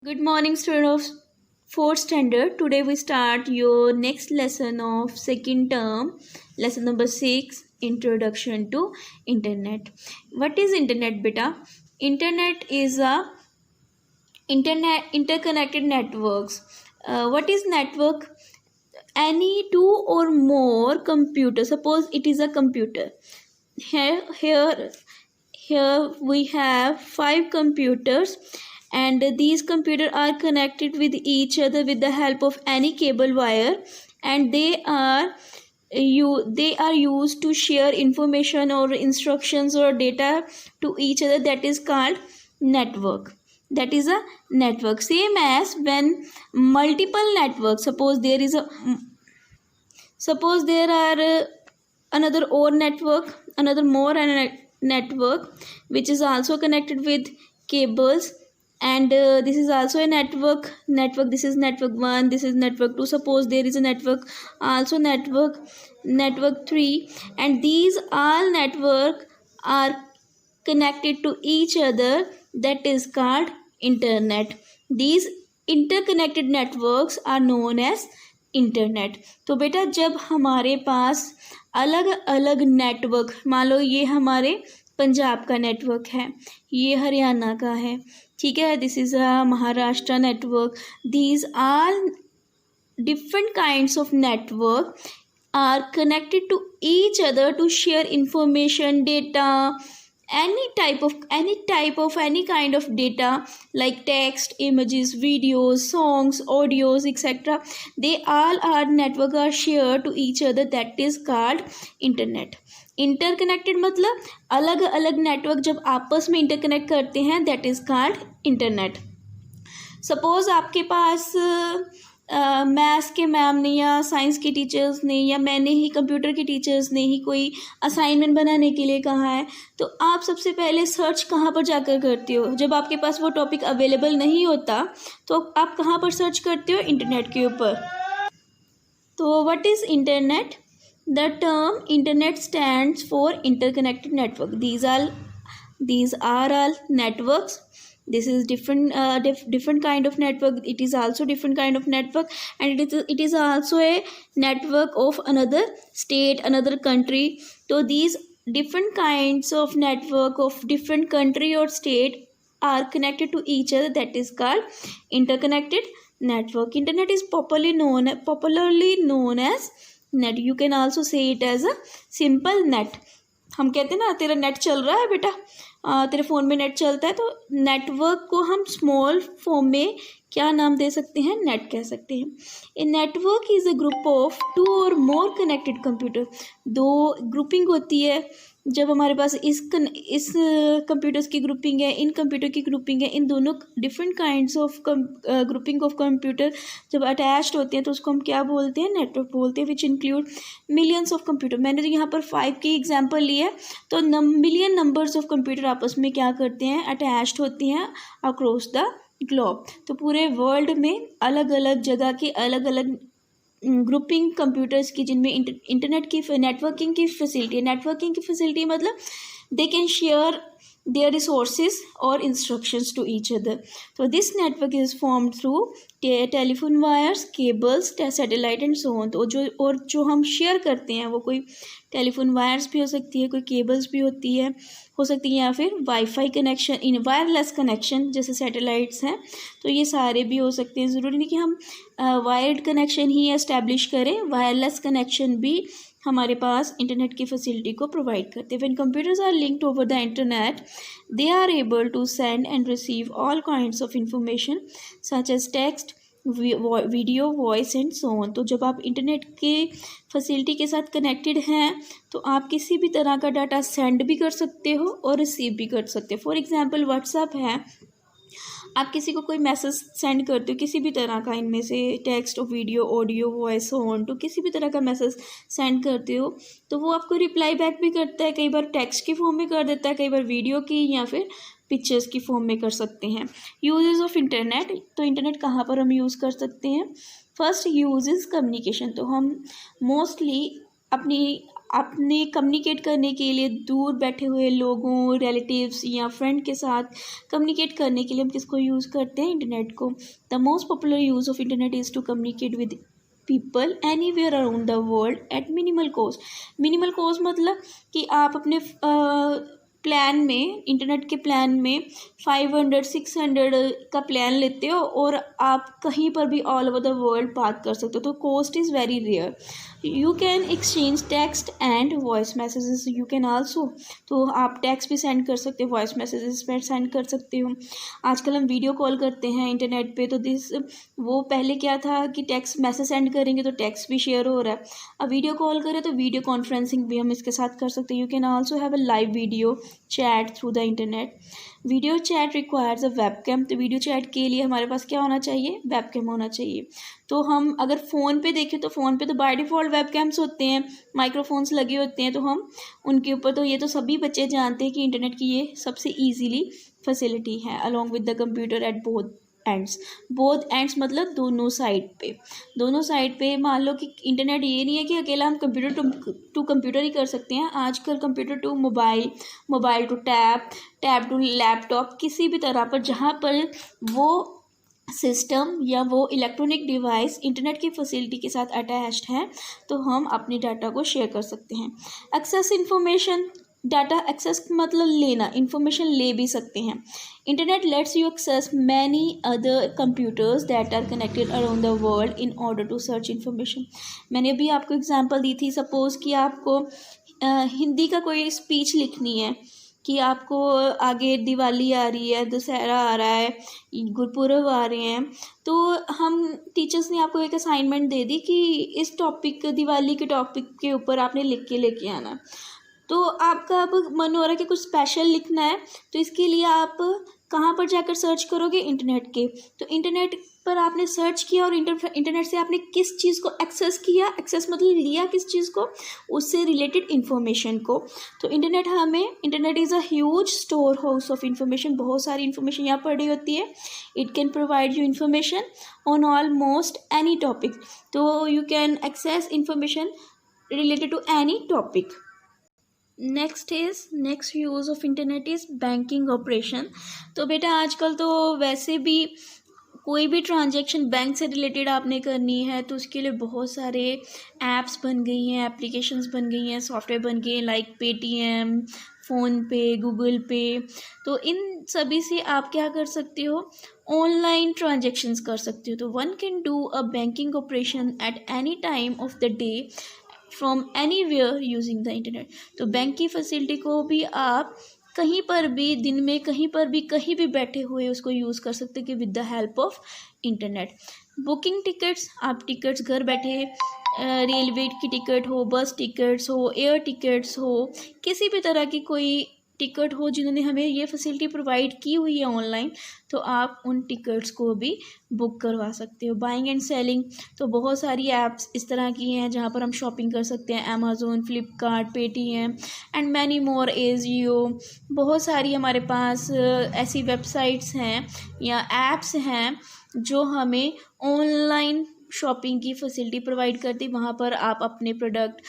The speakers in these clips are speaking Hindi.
Good morning, student of fourth standard. Today we start your next lesson of second term, lesson number 6, Introduction to Internet. What is Internet, beta? Internet is a interconnected networks. What is network? Any two or more computers. Suppose it is a computer. Here we have 5 computers, and these computers are connected with each other with the help of any cable wire, and they are used to share information or instructions or data to each other. That is called network. That is a network. Same as when multiple networks, suppose there are another or network, another more network which is also connected with cables, and this is also a network. This is network 1, this is network 2. Suppose there is a network, also network 3, and these all network are connected to each other. That is called internet. These interconnected networks are known as internet. तो बेटा जब हमारे पास अलग अलग नेटवर्क, मान लो ये हमारे पंजाब का नेटवर्क है, ये हरियाणा का है, ठीक है, this is a Maharashtra network. These are different kinds of network are connected to each other to share information, data, any kind of data like text, images, videos, songs, audios, etc. They all are network are shared to each other. That is called internet. Interconnected मतलब अलग अलग नेटवर्क जब आपस में इंटरकनेक्ट करते हैं, that is called internet. Suppose आपके पास मैथ्स के मैम ने या साइंस के टीचर्स ने या मैंने ही कंप्यूटर के टीचर्स ने ही कोई असाइनमेंट बनाने के लिए कहा है, तो आप सबसे पहले सर्च कहाँ पर जाकर करते हो? जब आपके पास वो टॉपिक अवेलेबल नहीं होता तो आप कहाँ पर सर्च करते हो? इंटरनेट के ऊपर. तो what is internet? The term internet stands for interconnected network. These are all networks. This is different kind of network. It is also different kind of network, and it is also a network of another state, another country. So these different kinds of network of different country or state are connected to each other. That is called interconnected network. Internet is popularly known as net. You can also say it as a simple net. हम कहते हैं ना, तेरा नेट चल रहा है बेटा, तेरे फ़ोन में नेट चलता है. तो नेटवर्क को हम स्मॉल फॉर्म में क्या नाम दे सकते हैं? नेट कह सकते हैं. A network is a group of 2 or more connected computer. 2 grouping होती है जब हमारे पास इस कंप्यूटर्स की ग्रुपिंग है, इन कंप्यूटर की ग्रुपिंग है. इन दोनों different kinds of grouping of computer जब अटैच्ड होते हैं तो उसको हम क्या बोलते हैं? नेटवर्क बोलते हैं. Which include millions of computer. मैंने तो यहाँ पर 5 की एग्जांपल ली है. तो मिलियन नंबर्स ऑफ कंप्यूटर आपस में क्या करते हैं? अटैच्ड होती हैं अक्रॉस द ग्लोब. तो पूरे वर्ल्ड में अलग अलग जगह की अलग अलग ग्रुपिंग कंप्यूटर्स की, जिनमें इंटरनेट की नेटवर्किंग की फैसिलिटी मतलब they can share their resources or instructions to each other. So this network is formed through telephone wires, cables, satellite and so on. तो जो हम शेयर करते हैं वो कोई टेलीफोन वायर्स भी हो सकती है, कोई केबल्स भी हो सकती है, या फिर वाईफाई कनेक्शन, इन वायरलेस कनेक्शन जैसे सैटेलाइट्स हैं, तो ये सारे भी हो सकते हैं. ज़रूरी नहीं कि हम वायर्ड कनेक्शन ही एस्टेब्लिश करें, वायरलेस कनेक्शन भी हमारे पास इंटरनेट की फैसिलिटी को प्रोवाइड करते हैं. When computers are linked over the internet, they are able to send and receive all kinds of information such as text, video, voice and so on. तो जब आप इंटरनेट के फैसिलिटी के साथ कनेक्टेड हैं तो आप किसी भी तरह का डाटा सेंड भी कर सकते हो और रिसीव भी कर सकते हो. फॉर एग्जांपल व्हाट्सएप है, आप किसी को कोई मैसेज सेंड करते हो किसी भी तरह का, इनमें से text, video, audio, voice, on, तो किसी भी तरह का मैसेज सेंड करते हो तो वो आपको रिप्लाई बैक भी करता है. कई बार टेक्स्ट की फॉर्म में कर देता है, कई बार वीडियो की या फिर पिक्चर्स की फॉर्म में कर सकते हैं. Uses of internet. तो इंटरनेट कहाँ पर हम यूज़ कर सकते हैं? First use is communication. तो हम मोस्टली अपनी अपने कम्युनिकेट करने के लिए दूर बैठे हुए लोगों, रिलेटिव्स या फ्रेंड के साथ कम्युनिकेट करने के लिए हम किसको यूज़ करते हैं? इंटरनेट को। The most popular use of internet is to communicate with people anywhere around the world at minimal cost. Minimal cost मतलब कि आप अपने प्लान में, इंटरनेट के प्लान में 500-600 का प्लान लेते हो और आप कहीं पर भी ऑल ओवर द वर्ल्ड बात कर सकते हो, तो cost is very rare. You can exchange text and voice messages, you can also, तो आप टेक्स्ट भी सेंड कर सकते हो, वॉइस मैसेजेस पर सेंड कर सकते हो। आजकल हम वीडियो कॉल करते हैं इंटरनेट पे, तो वो पहले क्या था कि टेक्स्ट मैसेज सेंड करेंगे तो टेक्स्ट भी शेयर हो रहा है, अब वीडियो कॉल करें तो वीडियो कॉन्फ्रेंसिंग भी हम इसके साथ कर सकते हैं। You can also have a live video chat through the internet. Video chat requires a webcam, तो वीडियो चैट के लिए हमारे पास क्या होना चाहिए? वेबकैम होना चाहिए। तो हम अगर फ़ोन पे देखें तो फ़ोन पे तो बाय डिफ़ॉल्ट वेबकैम्स होते हैं, माइक्रोफोन्स लगे होते हैं, तो हम उनके ऊपर, तो ये तो सभी बच्चे जानते हैं कि इंटरनेट की ये सबसे ईजीली फैसिलिटी है along with the computer at both ends मतलब दोनों साइड पे मान लो कि इंटरनेट ये नहीं है कि अकेला हम कंप्यूटर टू कंप्यूटर ही कर सकते हैं। आजकल computer to mobile, mobile to tab to laptop, किसी भी तरह पर जहाँ पर वो सिस्टम या वो इलेक्ट्रॉनिक डिवाइस इंटरनेट की फैसिलिटी के साथ अटैच्ड है, तो हम अपने डाटा को शेयर कर सकते हैं। एक्सेस इंफॉर्मेशन, डाटा एक्सेस मतलब लेना, इंफॉर्मेशन ले भी सकते हैं। Internet lets you access many other computers that are connected around the world in order to search information. मैंने अभी आपको एग्जांपल दी थी, सपोज़ कि आपको हिंदी का कोई स्पीच लिखनी है कि आपको आगे दिवाली आ रही है, दशहरा आ रहा है, गुरपुरब आ रहे हैं, तो हम टीचर्स ने आपको एक असाइनमेंट दे दी कि इस टॉपिक, दिवाली के टॉपिक के ऊपर आपने लिख के लेके आना। तो आपका अब मन हो रहा है कि कुछ स्पेशल लिखना है, तो इसके लिए आप कहाँ पर जाकर सर्च करोगे? इंटरनेट के। तो इंटरनेट पर आपने सर्च किया और इंटरनेट से आपने किस चीज़ को एक्सेस किया? एक्सेस मतलब लिया किस चीज़ को? उससे रिलेटेड इन्फॉर्मेशन को। तो internet is a huge store house of information, बहुत सारी इन्फॉर्मेशन यहाँ पड़ी होती है। It can provide you information on almost any topic, तो you can access information related to any topic. Next use of internet is banking operation. तो बेटा आजकल तो वैसे भी कोई भी ट्रांजैक्शन बैंक से रिलेटेड आपने करनी है तो उसके लिए बहुत सारे ऐप्स बन गई हैं, एप्लीकेशंस बन गई हैं, सॉफ्टवेयर बन गए हैं, लाइक पेटीएम, फ़ोनपे, गूगल पे। तो इन सभी से आप क्या कर सकते हो? ऑनलाइन ट्रांजैक्शंस कर सकते हो। तो one can do a banking operation at any time of the day from anywhere using the internet. तो बैंक की फैसिलिटी को भी आप कहीं पर भी, दिन में कहीं पर भी, कहीं भी बैठे हुए उसको यूज़ कर सकते हैं कि with the help of internet. Booking tickets, आप टिकट्स घर बैठे, रेलवे की टिकट हो, बस टिकट्स हो, एयर टिकट्स हो, किसी भी तरह की कोई टिकट हो जिन्होंने हमें ये फैसिलिटी प्रोवाइड की हुई है ऑनलाइन, तो आप उन टिकट्स को भी बुक करवा सकते हो। बाइंग एंड सेलिंग, तो बहुत सारी ऐप्स इस तरह की हैं जहाँ पर हम शॉपिंग कर सकते हैं, Amazon, Flipkart, Paytm and many more, AJIO, बहुत सारी हमारे पास ऐसी वेबसाइट्स हैं या ऐप्स हैं जो हमें ऑनलाइन शॉपिंग की फैसिलिटी प्रोवाइड करती, वहाँ पर आप अपने प्रोडक्ट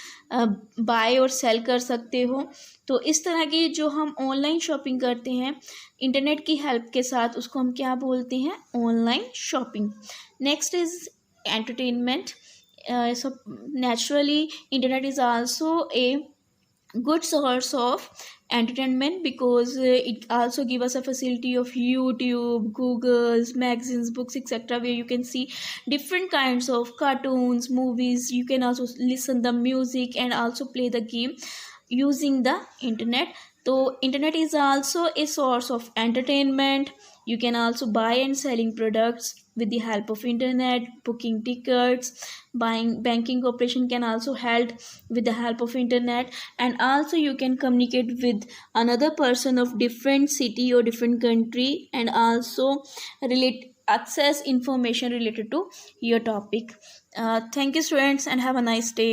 बाय और सेल कर सकते हो। तो इस तरह की जो हम ऑनलाइन शॉपिंग करते हैं इंटरनेट की हेल्प के साथ, उसको हम क्या बोलते हैं? Online shopping. Next is entertainment. So naturally internet is also a good source of entertainment because it also give us a facility of YouTube, Google's, magazines, books, etc., where you can see different kinds of cartoons, movies. You can also listen the music and also play the game using the internet. So internet is also a source of entertainment. You can also buy and selling products with the help of internet, booking tickets, banking operation can also help with the help of internet, and also you can communicate with another person of different city or different country and also access information related to your topic. Thank you students and have a nice day.